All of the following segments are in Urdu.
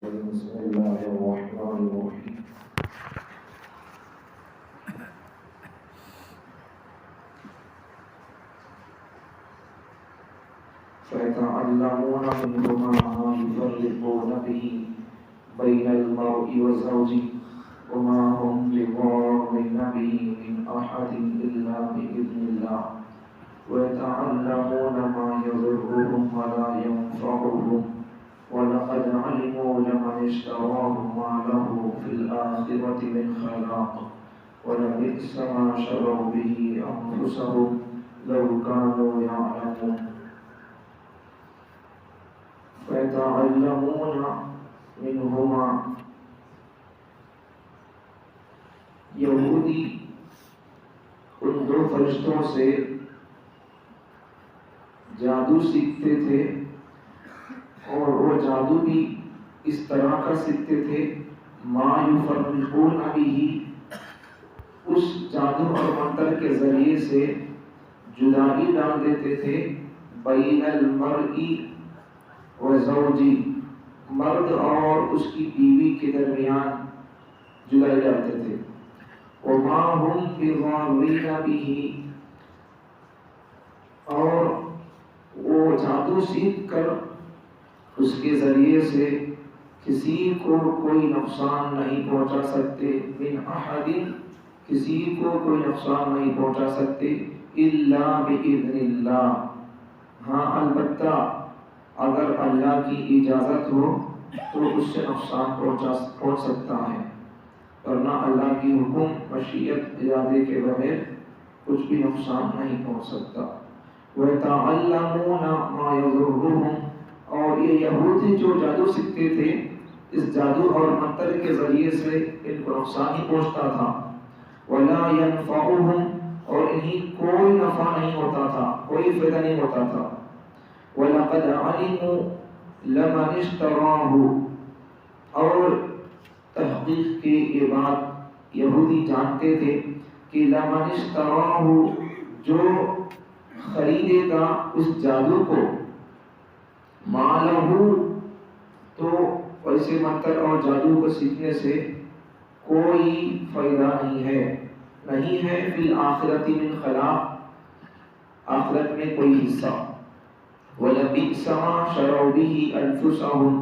بسم الله الرحمن الرحيم فيتعلمون منهما ما يفرقون به بين المرء وزوجه وما هم بضارين به من أحد إلا بإذن الله ويتعلمون ما يضرهم ولا ينفعهم وَلَقَدْ عَلِمُوا لَمَنِ اشْتَرَاهُ مَا لَهُ فِي الْآخِرَةِ مِنْ خَلَاقٍ وَلَبِئْسَ مَا شَرَوْا بِهِ أَنفُسَهُمْ لَوْ كَانُوا يَعْلَمُونَ فَيَتَعَلَّمُونَ مِنْهُمَا یہودی ان دو فرشتوں سے جادو سیکھتے تھے اور وہ جادو بھی اس طرح کا سیکھتے تھے ما یفرقون به اس جادو اور منتر کے ذریعے سے جدائی ڈال دیتے تھے بین المرء و زوجی مرد اور اس کی بیوی کے درمیان جدائی ڈالتے تھے وما هم بضارین به اور وہ جادو سیکھ کر اس کے ذریعے سے کسی کو کوئی نقصان نہیں پہنچا سکتے من احد کسی کو کوئی نقصان نہیں پہنچا سکتے الا باذن اللہ ہاں البتہ اگر اللہ کی اجازت ہو تو اس سے نقصان پہنچ سکتا ہے ورنہ اللہ کی حکم مشیت ارادے کے بغیر کچھ بھی نقصان نہیں پہنچ سکتا وَيَتَعَلَّمُونَ مَا يَضُرُّهُمْ اور یہ یہودی جو جادو سیکھتے تھے اس جادو اور منتر کے ذریعے سے ان کو نقصان ہی پہنچتا تھا وَلَا يَنْفَعُهُمْ اور انہیں کوئی نفع نہیں ہوتا تھا کوئی فائدہ نہیں ہوتا تھا وَلَقَدْ عَلِمُوا لَمَنِ اشْتَرَاهُ اور تحقیق کی یہ بات یہودی جانتے تھے کہ لَمَنِ اشْتَرَاهُ جو خریدے گا اس جادو کو مالہ تو ویسے منتر اور جادو کو سیکھنے سے کوئی فائدہ نہیں ہے فی الآخرۃ من خلاق آخرت میں کوئی حصہ وَلَبِئْسَ مَا شَرَوْا بِهِ أَنفُسَهُمْ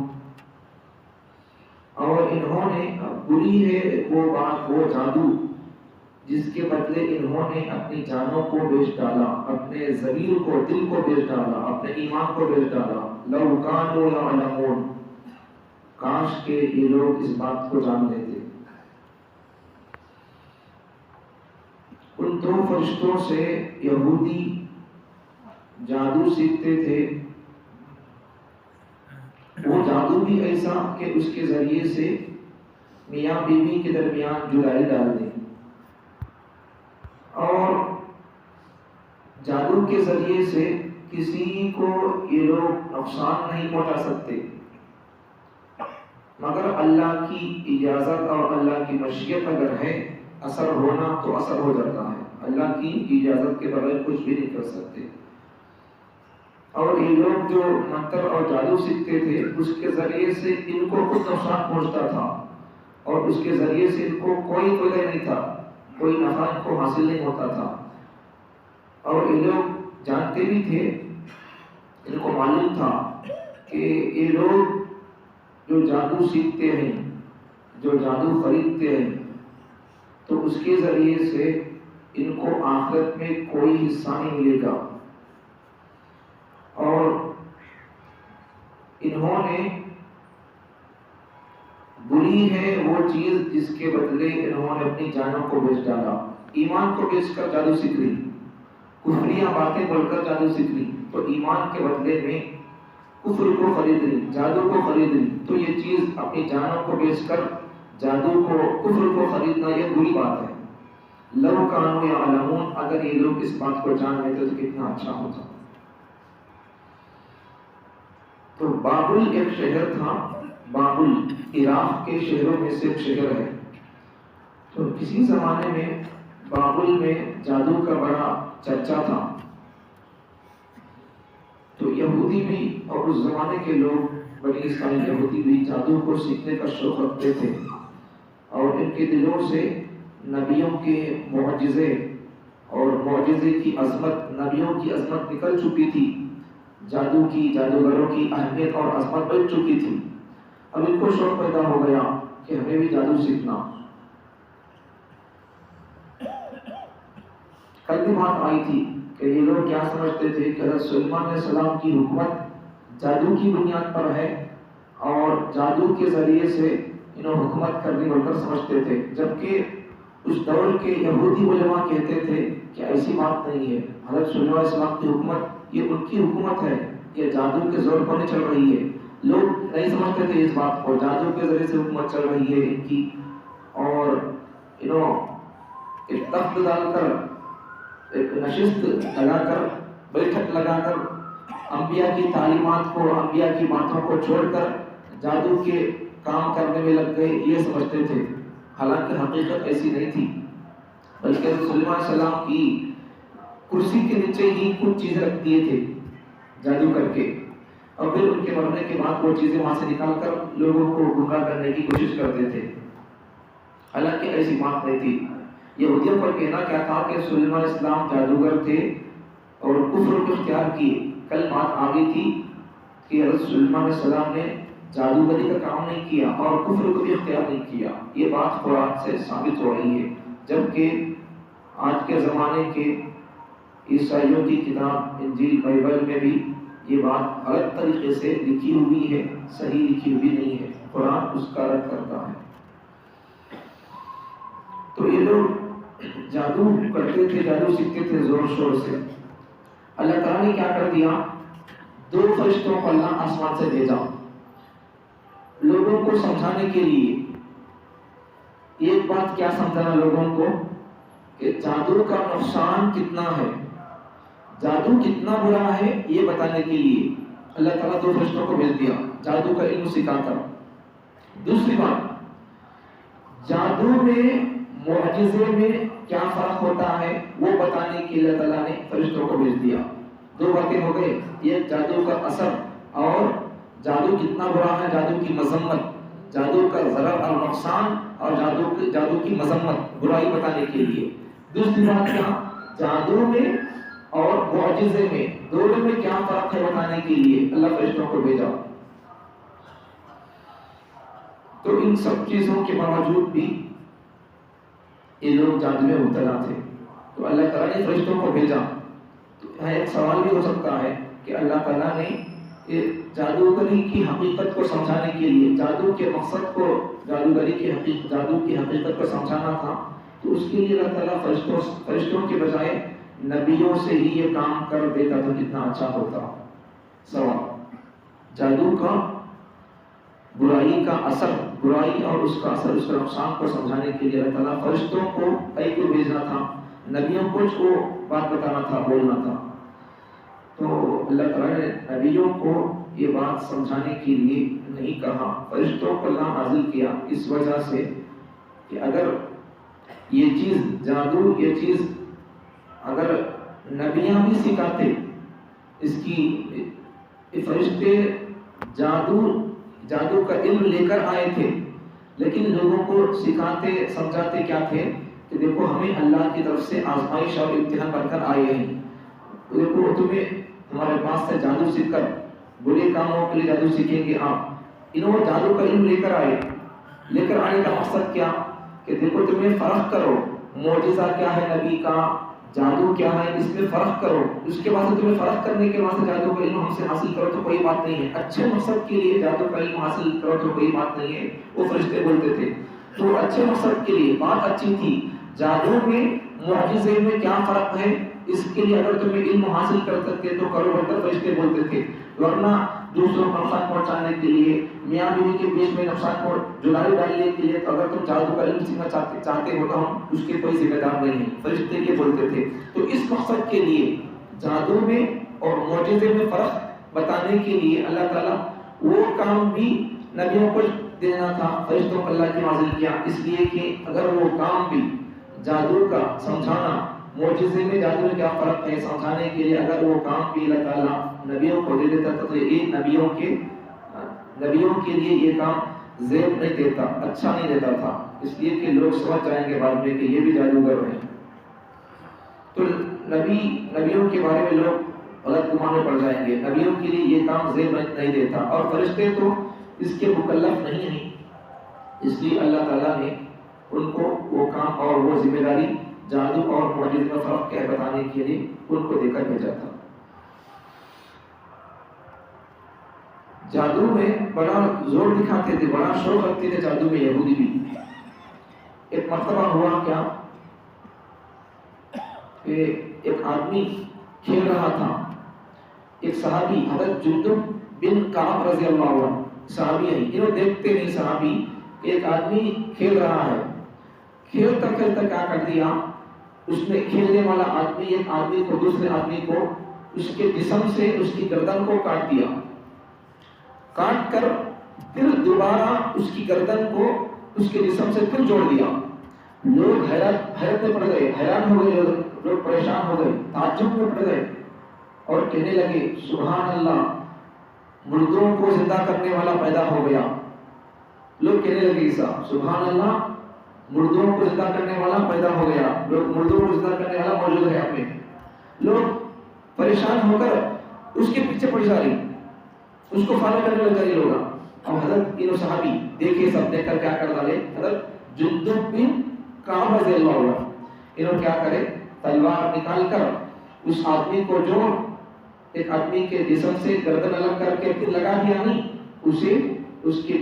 اور انہوں نے بری ہے وہ بات وہ جادو جس کے بدلے انہوں نے اپنی جانوں کو بیچ ڈالا اپنے ضمیر کو دل کو بیچ ڈالا اپنے ایمان کو بیچ ڈالا لو کانوا یعلمون کاش کہ یہ لوگ اس بات کو جان لیتے ان دو فرشتوں سے یہودی جادو سیکھتے تھے وہ جادو بھی ایسا کہ اس کے ذریعے سے میاں بیوی کے درمیان جدائی ڈال دیں اور جادو کے ذریعے سے کسی کو یہ لوگ نقصان نہیں پہنچا سکتے مگر اللہ کی اجازت اور اللہ کی مشیت اگر ہے اثر ہونا تو اثر ہو جاتا ہے اللہ کی اجازت کے بغیر کچھ بھی نہیں کر سکتے اور یہ لوگ جو منتر اور جادو سیکھتے تھے اس کے ذریعے سے ان کو خود نقصان پہنچتا تھا اور اس کے ذریعے سے ان کو کوئی فائدہ نہیں تھا کوئی نفع ان کو حاصل نہیں ہوتا تھا اور یہ لوگ جانتے بھی تھے ان کو معلوم تھا کہ یہ لوگ جو جادو سیکھتے ہیں جو جادو خریدتے ہیں تو اس کے ذریعے سے ان کو آخرت میں کوئی حصہ نہیں ملے گا اور انہوں نے بری ہے وہ چیز جس کے بدلے انہوں نے اپنی جانوں کو بیچ ڈالا ایمان کو بیچ کر جادو سیکھ لی کفریاں باتیں بول کر جادو سیکھ لی تو ایمان کے بدلے میں کفر کو خرید لی جادو کو خرید لی تو یہ چیز اپنی جانوں کو بیچ کر جادو کو کفر کو خریدنا یہ بری بات ہے لو کانوا یعلمون اگر یہ لوگ اس بات کو جان لیتے تو کتنا اچھا ہوتا تو بابل ایک شہر تھا بابل عراق کے شہروں میں سے ایک شہر ہے تو کسی زمانے میں بابل میں جادو کا بڑا چرچا تھا تو یہودی بھی اور اس زمانے کے لوگ بنی اسرائیل یہودی بھی جادو کو سیکھنے کا شوق رکھتے تھے، اور ان کے دلوں سے نبیوں کے معجزے اور معجزے کی عظمت، نبیوں کی عظمت نکل چکی تھی، جادو کی، جادوگروں کی اہمیت اور عظمت بن چکی تھی۔ اب ان کو شوق پیدا ہو گیا کہ ہمیں بھی جادو سیکھنا۔ کل بھی بات آئی تھی کہ یہ لوگ کیا سمجھتے تھے کہ حضرت سلیمان علیہ السلام کی حکومت جادو کی بنیاد پر ہے، اور جادو کے ذریعے سے انہوں حکومت کرنی بول کر سمجھتے تھے، جبکہ اس دور کے یہودی علماء کہتے تھے کہ ایسی بات نہیں ہے، حضرت سلیمان علیہ السلام کی حکومت یہ ان کی حکومت ہے، یہ جادو کے زور پر نہیں چل رہی ہے۔ لوگ نہیں سمجھتے تھے اس بات کو، جادو کے ذریعے سے حکومت چل رہی ہے ان کی، اور انہوں ایک تخت ڈال کر، ایک نشست لگا کر، بیٹھک لگا کر انبیاء کی تعلیمات کو، انبیاء کی باتوں کو چھوڑ کر جادو کے کام کرنے میں لگ گئے، یہ سمجھتے تھے۔ حالانکہ حقیقت ایسی نہیں تھی، بلکہ سلیمان علیہ السلام کی کرسی کے نیچے ہی کچھ چیزیں رکھ دیے تھے جادو کر کے، اور پھر ان کے مرنے کے بعد وہ چیزیں وہاں سے نکال کر لوگوں کو گمراہ کرنے کی کوشش کرتے تھے۔ حالانکہ ایسی بات نہیں تھی۔ یہودیوں پر کہنا کیا تھا کہ سلیمان علیہ السلام جادوگر تھے اور کفر کو اختیار کیے۔ کل بات آ گئی تھی کہ حضرت سلیمان علیہ السلام نے جادوگری کا کام نہیں کیا اور کفر کو بھی اختیار نہیں کیا، یہ بات قرآن سے ثابت ہو رہی ہے، جبکہ آج کے زمانے کے عیسائیوں کی کتاب انجیل بائبل میں بھی یہ بات غلط طریقے سے لکھی ہوئی ہے، صحیح لکھی ہوئی نہیں ہے، قرآن اس کا رد کرتا ہے۔ تو یہ لوگ جادو کرتے تھے، جادو سیکھتے تھے زور شور سے۔ اللہ تعالیٰ نے کیا کر دیا، 2 فرشتوں کو اللہ آسمان سے بھیجا لوگوں کو سمجھانے کے لیے۔ ایک بات کیا سمجھانا لوگوں کو کہ جادو کا نقصان کتنا ہے، جادو کتنا برا ہے، یہ بتانے کے لیے اللہ تعالیٰ 2 فرشتوں کو بھیج دیا جادو کا علم سکھا کر۔ دوسری بات، جادو میں، معجزے میں کیا فرق ہوتا ہے وہ بتانے کے لیے اللہ تعالیٰ نے فرشتوں کو بھیج دیا۔ 2 باتیں ہو گئی، یہ جادو کا اثر اور جادو کتنا برا ہے، جادو کی مذمت، جادو کا ضرر اور نقصان، اور جادو کی مذمت، برائی بتانے کے لیے۔ دوسری بات کیا، جادو میں اور معجزے میں دونوں میں کیا فرق ہے بتانے کے لیے اللہ فرشتوں کو بھیجا۔ تو ان سب چیزوں کے باوجود بھی یہ لوگ جادو میں مبتلا تھے، تو اللہ تعالیٰ نے فرشتوں کو بھیجا۔ تو ایک سوال بھی ہو سکتا ہے کہ اللہ تعالیٰ نے جادوگری کی حقیقت کو سمجھانے کے لیے، جادو کے مقصد کو، جادوگری کی حقیقت، جادو کی حقیقت کو سمجھانا تھا، تو اس کے لیے اللہ تعالیٰ فرشتوں کے بجائے نبیوں سے ہی یہ کام کر دیتا تو کتنا اچھا ہوتا۔ سوال، جادو کا برائی کا اثر، برائی اور اس کا اثر، اس کا نقصان کو سمجھانے کے لیے اللہ تعالیٰ فرشتوں کو کو بھیجنا تھا، نبیوں کو بات بتانا تھا، بولنا تھا۔ تو اللہ تعالیٰ نے نبیوں کو یہ بات سمجھانے کے لیے نہیں کہا، فرشتوں کو اللہ نازل کیا، اس وجہ سے کہ اگر یہ چیز جادو، یہ چیز اگر نبیاں بھی سکھاتے، اس کی فرشتے جادو کا علم لے کر آئے تھے، لیکن لوگوں کو سکھاتے سمجھاتے کیا تھے کہ دیکھو ہمیں اللہ کی طرف سے آزمائش اور امتحان بن کر آئے ہیں، دیکھو تمہیں ہمارے پاس سے جادو سیکھ کر برے کاموں کے لیے جادو سیکھیں گے آپ۔ انہوں جادو کا علم لے کر آنے کا مقصد کیا کہ دیکھو تمہیں فرق کرو، معجزہ کیا ہے نبی کا، جادو کیا ہے، اس میں فرق کرو، اس کے بعد تمہیں فرق کرنے کے بعد جادو کا علم ہم سے حاصل کرو تو کوئی بات نہیں ہے، اچھے مقصد کے لیے جادو کا علم حاصل کرو تو کوئی بات نہیں ہے، وہ فرشتے بولتے تھے۔ تو اچھے مقصد کے لیے بات اچھی تھی، جادو میں، معجزے میں کیا فرق ہے، اس کے لیے اگر تمہیں علم حاصل کر سکتے تو کرو، بہتر فرشتے بولتے تھے، ورنہ دوسروں کو نقصان پہنچانے کے لیے، میاں بیوی کے بیچ میں نقصان کو جدائی ڈالنے کے لیے، تو اگر تم جادو کا علم سیکھنا چاہتے ہو تو ہم اس کے کوئی ذمہ دار نہیں ہیں، فرشتے یہ بولتے تھے۔ تو اس مقصد کے لیے جادو میں اور معجزے میں فرق بتانے کے لیے اللہ تعالیٰ وہ کام بھی نبیوں کو دینا تھا، فرشتوں کو اللہ کی نازل کیا، اس لیے کہ اگر وہ کام بھی جادو کا سمجھانا، معجزے میں جادو میں کیا فرق ہے سمجھانے کے لیے اگر وہ کام بھی اللہ تعالیٰ نبیوں کو دے دیتا تھا تو یہ نبیوں کے نبیوں کے لیے یہ کام زیب نہیں دیتا، اچھا نہیں دیتا تھا، اس لیے کہ لوگ سمجھ جائیں گے بعد میں کہ یہ بھی جادوگر ہیں، تو نبیوں کے بارے میں لوگ غلط گمان میں پڑ جائیں گے. نبیوں کے لیے یہ کام زیب نہیں دیتا، اور فرشتے تو اس کے مکلف نہیں ہیں، اس لیے اللہ تعالیٰ نے ان کو وہ کام اور وہ ذمہ داری جادو اور معجزے میں فرق کیا ہے بتانے کے لیے ان کو دے کر بھیجا تھا. جادو میں بڑا زور دکھاتے تھے، بڑا شوق رکھتے تھے جادو میں یہودی بھی. ایک مرتبہ ہوا کیا کہ ایک آدمی کھیل رہا تھا، ایک صحابی حضرت جندب بن کعب رضی اللہ عنہ صحابی ہے، انہوں دیکھتے نہیں صحابی کہ ایک آدمی کھیل رہا ہے، کھیلتا کھیلتا کیا کر دیا، اس نے کھیلنے والا آدمی ایک آدمی کو دوسرے آدمی کو اس کے جسم سے اس کی گردن کو کاٹ دیا، کاٹ کر پھر دوبارہ اس کی گردن کو اس کے جسم سے پھر جوڑ دیا. لوگ حیرت میں پڑ گئے، حیران ہو گئے، لوگ پریشان ہو گئے، تعجب میں پڑ گئے اور کہنے لگے سبحان اللہ، مردوں کو زندہ کرنے والا پیدا ہو گیا. لوگ کہنے لگے عیسیٰ سبحان اللہ، مردوں کو زندہ کرنے والا پیدا ہو گیا، لوگ مردوں کو زندہ کرنے والا موجود ہے. آپ میں لوگ پریشان ہو کر اس کے پیچھے پڑ جا رہی، اس کو فالو کرنے لگ جا رہی لوگ. اب حضرت انہوں صحابی دیکھے، سب دیکھ کر کیا کر ڈالے، حضرت جندب بن کعب رضی اللہ عنہ انہوں کیا کرے، تلوار نکال کر اس آدمی کو جو ایک آدمی کے جسم سے گردن الگ کر کے پھر لگا دیا نہیں، اسے اس کے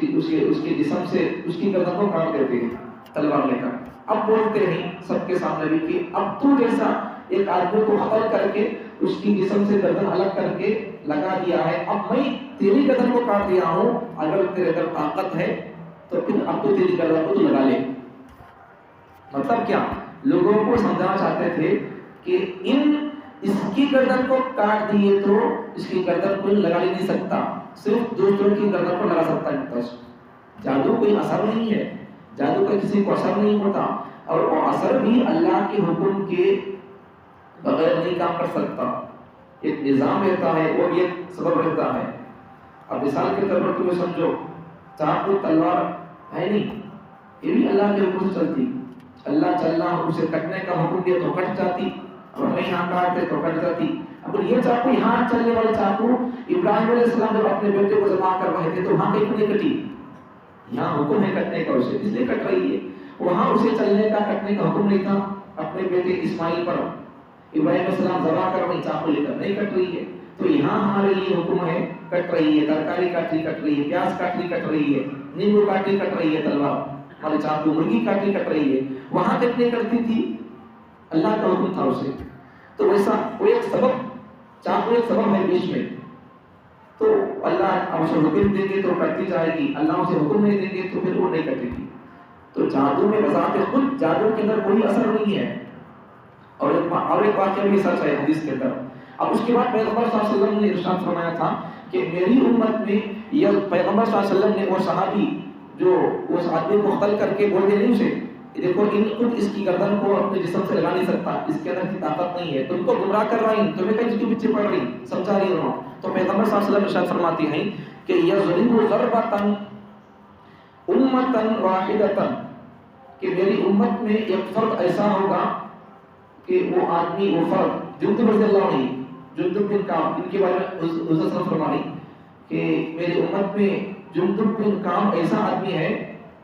جسم سے اس کی گردن کو کاٹ دیتے ہیں تلوار لے کر. اب بولتے ہیں سب کے سامنے بھی کہ اب تو جیسا ایک آدمی کو قتل کر کے اس کی جسم سے گردن الگ کر کے لگا دیا ہے، اب میں تیری گردن کو کاٹ دیا ہوں، اگر تیرے اندر طاقت ہے تو پھر اب تو تیری گردن کو تو لگا لے. مطلب کیا، لوگوں کو سمجھانا چاہتے تھے کہ اس کی گردن کو کاٹ دیے تو اس کی گردن کوئی لگا لے نہیں سکتا، صرف دوسروں کی گردن کو لگا سکتا ہے. جادو کوئی اثر نہیں ہے، جادو کا کسی کو اثر نہیں ہوتا، اور وہ اثر بھی اللہ کے حکم کے بغیر نہیں کام کر سکتا. ایک نظام رہتا ہے، وہ بھی ایک سبب رہتا ہے. اب مثال کے طور پر تمہیں سمجھو، چاقو تلوار ہے نہیں، یہ بھی اللہ کے حکم سے چلتی. اللہ چلنا اسے کٹنے کا حکم دیا تو کٹ جاتی، اور ہمیں یہاں کاٹتے تو کٹ جاتی. اب یہ چاقو یہاں چلنے والے چاقو ابراہیم علیہ السلام جب اپنے بیٹے کو ذبح کر رہے تھے تو وہاں کہیں نہیں کٹی، یہاں حکم ہے کٹنے کا، اسے اس لیے کٹ رہی ہے. وہاں اسے چلنے کا کٹنے کا حکم نہیں تھا، اپنے بیٹے اسماعیل پر ابراہیم علیہ السلام ذبح کر رہی، چاقو لے کر نہیں کٹ رہی ہے. تو یہاں ہمارے لیے حکم ہے کٹ رہی ہے، ترکاری کاٹی کٹ رہی ہے، پیاز کاٹی کٹ رہی ہے، نیمبو کاٹی کٹ رہی ہے، تلوار ہمارے چاقو مرغی کاٹی کٹ رہی ہے. وہاں کٹنے کرتی تھی، اللہ کا حکم تھا اسے. تو ویسا وہ ایک سبب، چاقو ایک سبب ہے بیچ میں. تو اللہ اسے حکم دیں گے تو کٹتی جائے گی، اللہ اسے حکم نہیں دیں گے تو پھر وہ نہیں کٹے گی. تو جادو میں بذات خود جادو کے اندر کوئی اثر نہیں ہے. اور ایک واقعہ بھی سچ ہے حدیث کے اندر. اب اس کے بعد پیغمبر صلی اللہ علیہ وسلم نے ارشاد فرمایا تھا کہ میری امت میں یہ پیغمبر صلی اللہ علیہ وسلم نے وہ صحابی جو اس آدمی کو قتل کر کے بول دے نہیں اسے، دیکھو ان خود اس کی گردن کو اپنے جسم سے لگا نہیں سکتا، اس کے اندر کی طاقت نہیں ہے، تم کو گمراہ کر رہی، تمہیں کہیں اس کے پیچھے پڑ رہی، سمجھا رہی ہوں. تو پیغمبر صلی اللہ علیہ وسلم ارشاد فرماتی ہیں کہ یضرب ضربۃ امۃ واحدۃ، کہ میری امت میں ایک فرد ایسا ہوگا کہ وہ آدمی، وہ فرد جندب رضی اللہ عنہ، جندب بن کعب، ان کے بارے میں حضرت صلی اللہ علیہ وسلم فرمائی کہ میری امت میں جندب بن کعب ایسا آدمی ہے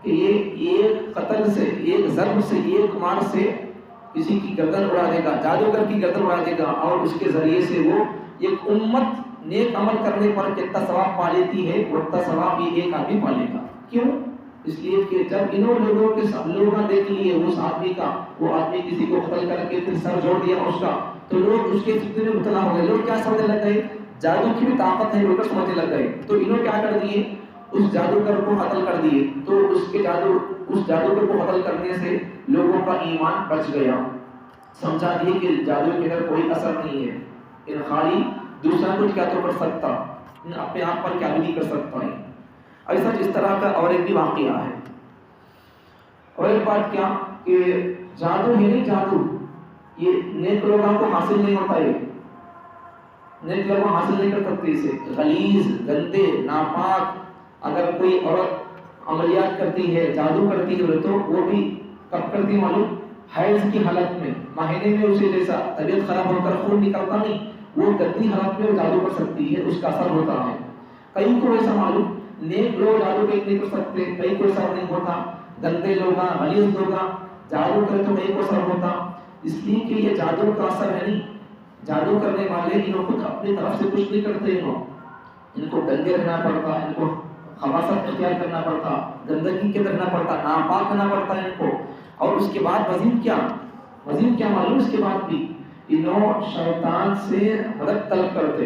کہ یہ ایک قتل سے، ایک ضرب سے، ایک مار سے کسی کی گردن اڑا دے گا، جادوگر کی گردن اڑا دے گا، اور اس کے ذریعے سے وہ ایک امت نیک عمل کرنے پر جتنا ثواب پا لیتی ہے اتنا ثواب یہ ایک آدمی پا لے گا. کیوں؟ اس لیے کہ جب انہوں لوگوں کے لوگوں دیکھ لیے اس آدمی کا، وہ آدمی کسی کو قتل کر کے پھر سر جوڑ دیا اس کا، تو لوگ اس کے فتنے میں مبتلا ہو گئے. لوگ کیا سمجھنے لگ گئے، جادو کی بھی طاقت ہے، لوگ سمجھنے لگ گئے. تو انہوں کیا کر دیے، اس جادوگر کو قتل کر دیے. تو اس جادوگر کو قتل کرنے سے لوگوں کا ایمان بچ گیا. سمجھا دیے کہ جادو کے اندر کوئی اثر نہیں ہے، ان خالی دوسرا کچھ کیا تو کر سکتا، اپنے آپ پر کیا بھی نہیں کر سکتا ہے. ایسا اس طرح کا اور ایک بھی واقعہ ہے. اور ایک بات کیا کہ جادو ہی نہیں، جادو یہ نیک لوگوں کو حاصل نہیں ہوتا ہے، نیک لوگ حاصل نہیں کر سکتے اسے. غلیظ، گندے، ناپاک اگر کوئی عورت عملیات کرتی ہے، جادو کرتی ہے، تو وہ بھی کب کرتی معلوم؟ حیض کی حالت میں، مہینے میں اسے جیسا طبیعت خراب ہو کر خون نکلتا نہیں، وہ گندی حالت میں وہ جادو کر سکتی ہے، اس کا اثر ہوتا ہے۔ کئی کو ایسا معلوم نیک لوگ جادو نہیں کر سکتے، کئی کو ایسا نہیں ہوتا، گندے لوگ غلیظ لوگ جادو کرے تو کئی کو اثر ہوتا، اس لیے کہ یہ جادو کا اثر ہے نہیں۔ جادو کرنے والے انہوں خود اپنی طرف سے کچھ نہیں کرتے، ان کو گندے رہنا پڑتا، ان کو خباثت اختیار کرنا پڑتا، گندگی کے رہنا پڑتا، ناپاک رہنا پڑتا ہے ان کو۔ اور اس کے بعد مزید کیا معلوم؟ اس کے بعد بھی انہوں شیطان سے مدد طلب کرتے،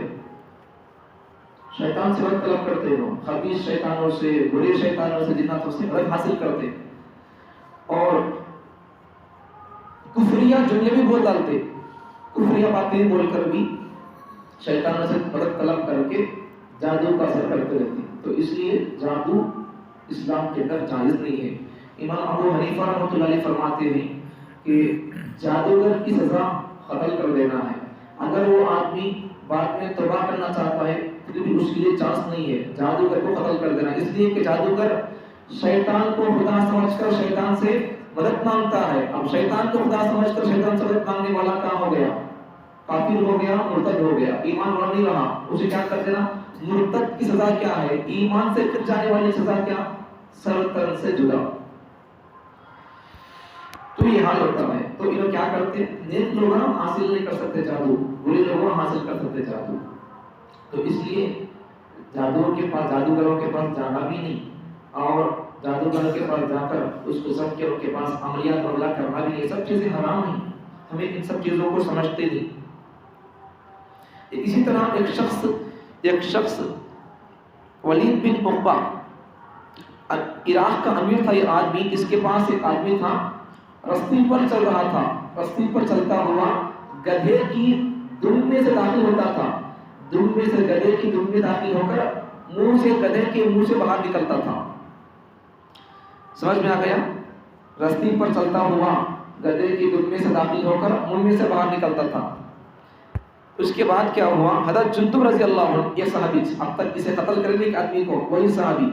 شیطان سے مدد طلب کرتے ہو، خبیث شیطانوں سے، برے شیطانوں سے، جناتوں سے مدد حاصل کرتے، اور کفریہ جملے بھی بول ڈالتے، کفریہ باتیں بول کر بھی شیطانوں سے مدد طلب کر کے جادو کا اثر کرتے رہتے۔ تو اس لیے جادو اسلام کے اندر جائز نہیں ہے۔ امام ابو حنیفہ رحمۃ اللہ علیہ فرماتے ہیں کہ جادوگر کی سزا قتل کر دینا ہے۔ اگر وہ آدمی بعد میں توبہ کرنا چاہتا ہے پھر بھی اس کے لیے چانس نہیں ہے، جادوگر کو قتل کر دینا، اس لیے کہ جادوگر شیطان کو خدا سمجھ کر شیطان سے مدد مانگتا ہے۔ اب شیطان کو خدا سمجھ کر شیطان سے مدد مانگنے والا کہاں ہو گیا؟ کافر ہو گیا، مرتد ہو گیا، ایمان والا نہیں رہا، اسے کیا کر دینا؟ مرتد کی سزا کیا ہے؟ ایمان سے پھر جانے والی سزا کیا؟ سر تن سے جدا۔ تو یہ حال ہوتا ہے۔ تو یہ کیا کرتے؟ نیک لوگ حاصل نہیں کر سکتے جادو، برے لوگ حاصل کر سکتے جادو۔ تو اس لیے جادوگروں کے پاس جانا بھی نہیں، اور جادوگر کے پاس جا کر اس قسم کے پاس عملیات وغیرہ کرنا بھی نہیں، یہ سب چیزیں حرام ہیں، ہمیں ان سب چیزوں کو سمجھتے نہیں۔ اسی طرح ایک شخص ولید بن عقبہ عراق کا امیر تھا، یہ آدمی، اس کے پاس ایک آدمی تھا، رستے پر چل رہا تھا، رستے پر چلتا ہوا گدھے کی دم میں سے داخل ہوتا تھا، دم میں سے گدھے کی دم میں داخل ہو کر منہ سے گدھے کے منہ سے باہر نکلتا تھا۔ سمجھ میں آ گیا؟ رستے پر چلتا ہوا گدھے کی دم میں سے داخل ہو کر منہ میں سے باہر نکلتا تھا۔ اس کے بعد کیا ہوا؟ حضرت جندب رضی اللہ عنہ، یہ صحابی، اب تک اسے قتل کرنے کے آدمی کو، وہی صحابی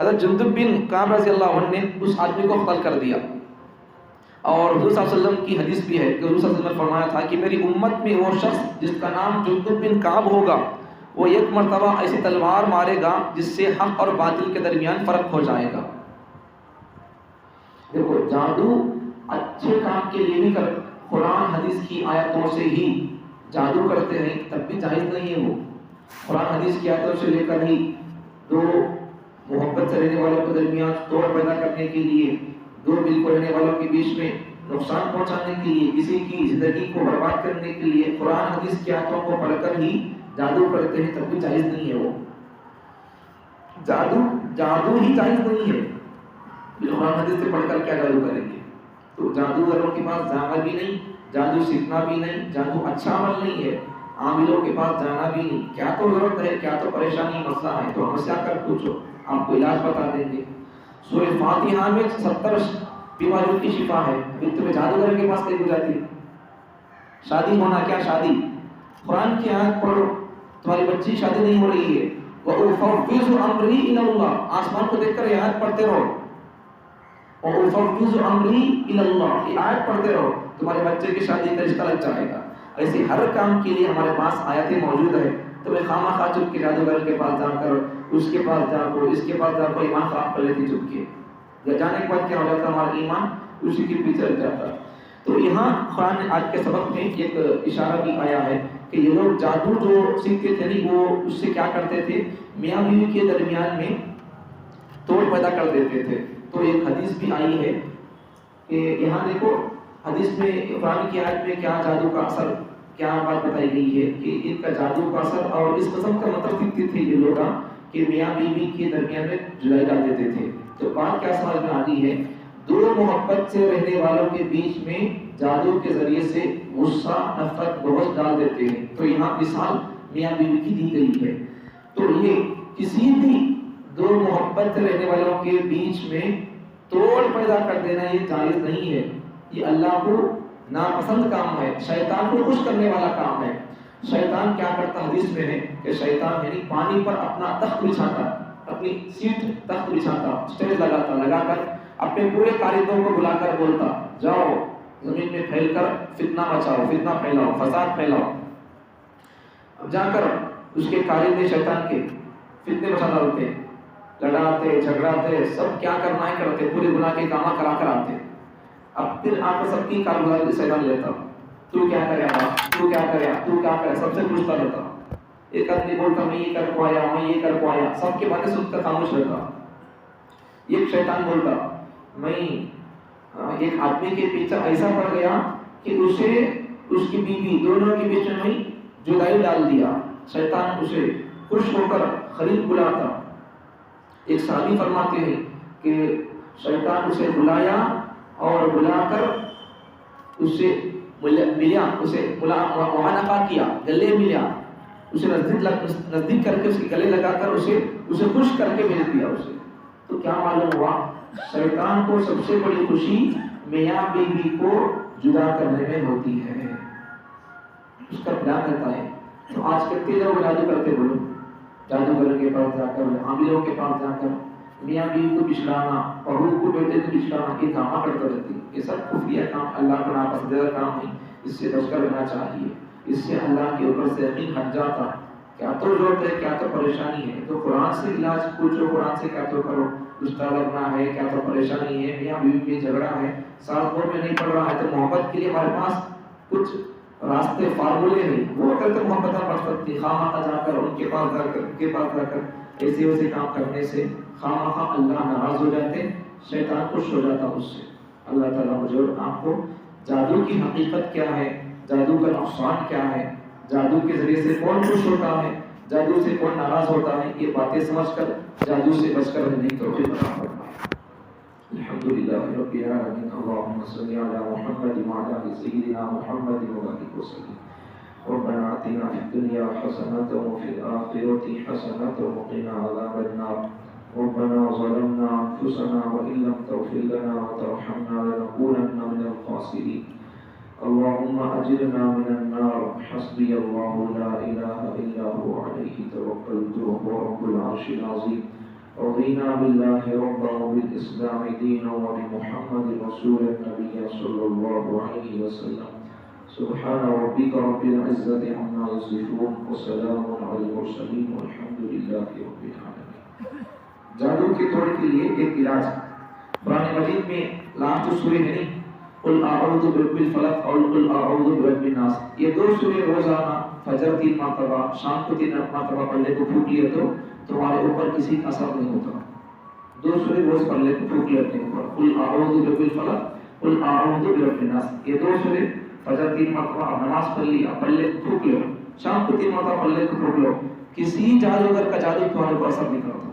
حضرت جندب بن کعب رضی اللہ عنہ نے اس آدمی کو قتل کر دیا۔ اور حضور صلی اللہ علیہ وسلم کی حدیث بھی ہے کہ حضور صلی اللہ علیہ وسلم نے فرمایا تھا کہ میری امت میں وہ شخص جس کا نام جندب بن کعب ہوگا، وہ ایک مرتبہ ایسی تلوار مارے گا جس سے حق اور باطل کے درمیان فرق ہو جائے گا۔ دیکھو، جادو اچھے کام کے لیے بھی کر، قرآن حدیث کی آیتوں سے ہی جادو کرتے ہیں تب بھی جائز نہیں ہے۔ وہ قرآن حدیث کی آیتوں سے لے کر ہی دو محبت سے رہنے والوں کے درمیان توڑ پیدا کرنے کے لیے، دو دل کو رہنے والوں کے بیچ میں نقصان پہنچانے کے لیے، کسی کی زندگی کو برباد کرنے کے لیے قرآن حدیث کی آیتوں کو پڑھ کر ہی جادو کرتے ہیں تب بھی جائز نہیں ہے۔ وہ جادو ہی جائز نہیں ہے، قرآن حدیث سے پڑھ کر کیا جادو کریں گے؟ تو جادوگروں کے پاس جانا بھی نہیں، جادو سیکھنا بھی نہیں، جادو اچھا عمل نہیں ہے، عاملوں کے پاس جانا بھی نہیں۔ کیا تو ضرورت ہے، کیا تو پریشانی مسئلہ ہے تو ہم سے آ کر پوچھو، آپ کو علاج بتا دیں گے۔ سورہ فاتحہ میں 70 بیماریوں کی شفا ہے، پھر تمہیں جادوگر کے پاس کہیں جاتی؟ شادی ہونا، کیا شادی؟ قرآن کی آیت پڑھو، تمہاری بچی شادی نہیں ہو رہی ہے، وَأُفَوِّضُ أَمْرِي إِلَى اللَّهِ، آسمان کو دیکھ کر یہ آیت پڑھتے رہو، وَأُفَوِّضُ أَمْرِي إِلَى اللَّهِ، یہ آیت پڑھتے رہو، تمہارے بچے کی شادی کا رشتہ لگ جائے گا۔ ایسے ہر کام کے لیے ہمارے پاس آیتیں موجود ہیں، تمہیں خامہ خواہ چپ کے جادوگر کے پاس جا کر اس کے پاس جا کر اس کے پاس جا کر ایمان خراب کر لیتی چپ کے، یا جانے کے بعد کیا ہو جاتا؟ ہمارا ایمان اسی کے پیچھے لگ جاتا۔ تو یہاں قرآن نے آج کے سبق میں ایک اشارہ بھی آیا ہے کہ یہ لوگ جادو جو سیکھتے تھے نہیں، وہ اس سے کیا کرتے تھے؟ میاں بیوی کے درمیان میں توڑ پیدا کر دیتے تھے۔ تو ایک حدیث بھی آئی ہے کہ یہاں دیکھو حدیث میں قرآن کی آیت میں کیا جادو کا اثر، کیا بات بتائی گئی ہے کہ ان کا جادو کا اثر، اور اس قسم کا مطلب سیکھتے تھے یہ لوگ کہ میاں بیوی کے درمیان میں جدائی ڈال دیتے تھے۔ تو بات کیا سمجھ میں آتی ہے؟ دو محبت سے رہنے والوں کے بیچ میں جادو کے ذریعے سے غصہ، نفرت، بغض ڈال دیتے ہیں۔ تو یہاں مثال میاں بیوی کی دی گئی ہے۔ تو یہ کسی بھی دو محبت سے رہنے والوں کے بیچ میں توڑ پیدا کر دینا یہ جائز نہیں ہے، یہ اللہ کو ناپسند کام ہے، شیطان کو خوش کرنے والا کام ہے۔ شیطان کیا کرتا؟ حدیث میں ہے کہ شیطان یعنی پانی پر اپنا تخت بچھاتا، اپنی سیٹ تخت بچھاتا، اسٹیج لگاتا، لگا کر اپنے پورے کاریگروں کو بلا کر بولتا جاؤ زمین میں پھیل کر فتنہ مچاؤ، فتنہ پھیلاؤ، فساد پھیلاؤ۔ اب جا کر اس کے کارندے شیطان کے فتنے مچا ڈالتے، لڑاتے جھگڑاتے، سب کیا کرنا ہے کرتے، پورے گناہ کے کام کرا کر آتے۔ اب پھر آ کر سب کی کارگزاری شیطان لیتا، تو کیا کرے گا، تو کیا کرے، تو کیا کرے، سب سے پوچھتا رہتا۔ ایک آدمی بولتا میں یہ کر کو آیا، میں یہ کر کو آیا، سب کے باتیں سن کر خاموش رہتا۔ ایک شیطان بولتا میں ایک آدمی کے پیچھے ایسا پڑ گیا کہ اسے اس کی بیوی دونوں کے بیچ میں جدائی ڈال دیا۔ شیطان اسے خوش ہو کر خرید بلاتا۔ ایک صحابی فرماتے ہیں کہ شیطان اسے بلایا اور بلا کر اسے ملیا، اسے معانقہ کیا، گلے ملیا، اسے نزدیک کر کے اس کے گلے لگا کر اسے خوش کر کے بھیج دیا اسے۔ تو کیا معلوم ہوا، شیطان کو سب سے بڑی خوشی میاں بیوی کو جدا کرنے میں ہوتی ہے، اس کا پلان رہتا ہے۔ تو آج کتنے لوگ جادو کرتے، بولو جادوگر کے پاس جا کر، عاملوں کے پاس جا کر میاں بیوی کو بچھڑانا، بہو کو بیٹے کو بچھڑانا، یہ کام کرتے رہتے ہیں۔ یہ سب خفیہ کام، اللہ کو ناپسندیدہ کام ہے، اس سے بچ کر رہنا چاہیے۔ اس سے اللہ کے اوپر سے یقین ہٹ جاتا۔ کیا تو ضرورت ہے، کیا تو پریشانی ہے، تو قرآن سے علاج پوچھو، قرآن سے کیا تو کرو۔ رشتہ لگنا ہے، کیا تو پریشانی ہے، میاں بیوی میں جھگڑا ہے، ساس بہو میں نہیں پڑ رہا ہے، تو محبت کے لیے ہمارے پاس کچھ راستے فارمولے ہیں، وہ کر کے محبت پڑھ سکتی۔ خواہ جا کر ان کے پاس جا کر ایسے ویسے کام کرنے سے خواہ اللہ ناراض ہو جاتے، شیطان خوش ہو جاتا اس سے۔ اللہ تعالیٰ مجھے اور آپ کو جادو کی حقیقت کیا ہے، جادو کا نقصان کیا ہے، جادو کے ذریعے سے کون خوش ہوتا ہے، جادو سے کون ناراض ہوتا ہے، یہ باتیں سمجھ کر جادو سے بچ کر رہنے کی توفیق عطا فرمائے۔ الحمدللہ رب العالمین، اللہم صلی علی محمد وعلی آل سیدنا محمد وبارک وسلم۔ ربنا آتنا فی الدنیا حسنۃ وفی الآخرۃ حسنۃ وقنا عذاب النار۔ ربنا ظلمنا انفسنا وان لم تغفر لنا وترحمنا لنكونن من الخاسرین۔ اللهم اجرنا من النار، حسبي الله لا اله الا هو عليه توكلت وهو رب العرش العظيم۔ رضينا بالله ربا وبالاسلام دينا وبمحمد رسول النبي صلى الله عليه وسلم۔ سبحان ربك رب العزة عما يصفون وسلام على المرسلين والحمد لله رب العالمين۔ جادو کے توڑ کے لیے ایک علاج قرآن مجید میں لاسٹ سورہ ہے نہیں، قل اعوذ برب الفلق اور قل اعوذ برب الناس، یہ دو سورے روزانہ فجر 3 مرتبہ، شام کو 3 مرتبہ پڑھ لے تو پھونک لیے تو تمہارے اوپر کسی کا اثر نہیں ہوتا۔ 2 سورے روز پڑھ لے تو پھونک لیتے ہیں، قل اعوذ برب الفلق قل اعوذ برب الناس، یہ 2 سورے فجر 3 مرتبہ، اب نماز پڑھ لی، اب پڑھ لے پھونک لو، شام کو 3 مرتبہ پڑھ لے تو پھونک لو، کسی جادوگر کا جادو تمہارے اوپر اثر نہیں کرتا۔